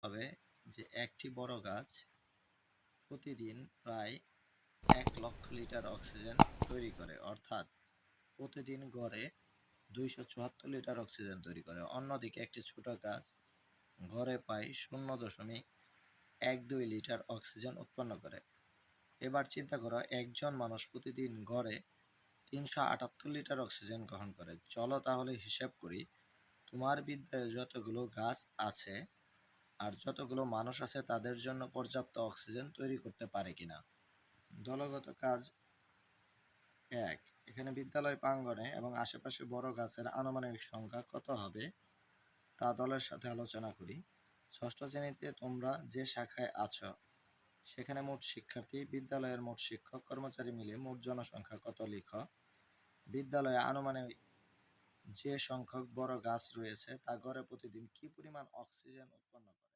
হবে যে একটি বড় গাছ প্রতিদিন প্রায় 1,00,000 লিটার অক্সিজেন তৈরি করে, অর্থাৎ প্রতিদিন গড়ে 274 লিটার অক্সিজেন তৈরি করে। অন্যদিকে একটি ছোট গাছ গড়ে প্রায় 0.12 লিটার অক্সিজেন উৎপন্ন করে। এবার চিন্তা করো, একজন মানুষ প্রতিদিন গড়ে 378 লিটার অক্সিজেন গ্রহণ করে। চলো তাহলে হিসাব করি, তোমার বিদ্যালয়ে যতগুলো গাছ আছে আর যতগুলো মানুষ আছে তাদের জন্য পর্যাপ্ত অক্সিজেন তৈরি করতে পারে কিনা। দলগত কাজ 1। এখানে বিদ্যালয় প্রাঙ্গণে এবং আশেপাশে বড় গাছের আনুমানিক সংখ্যা কত হবে তা দলের সাথে আলোচনা করি। ষষ্ঠ শ্রেণীতে তোমরা যে শাখায় আছো সেখানে মোট শিক্ষার্থী, বিদ্যালয়ের মোট শিক্ষক কর্মচারী মিলে মোট জনসংখ্যা কত লিখো। বিদ্যালয়ে আনুমানিক যে সংখ্যক বড় গাছ রয়েছে তা গড়ে প্রতিদিন কি পরিমাণ অক্সিজেন উৎপন্ন করে।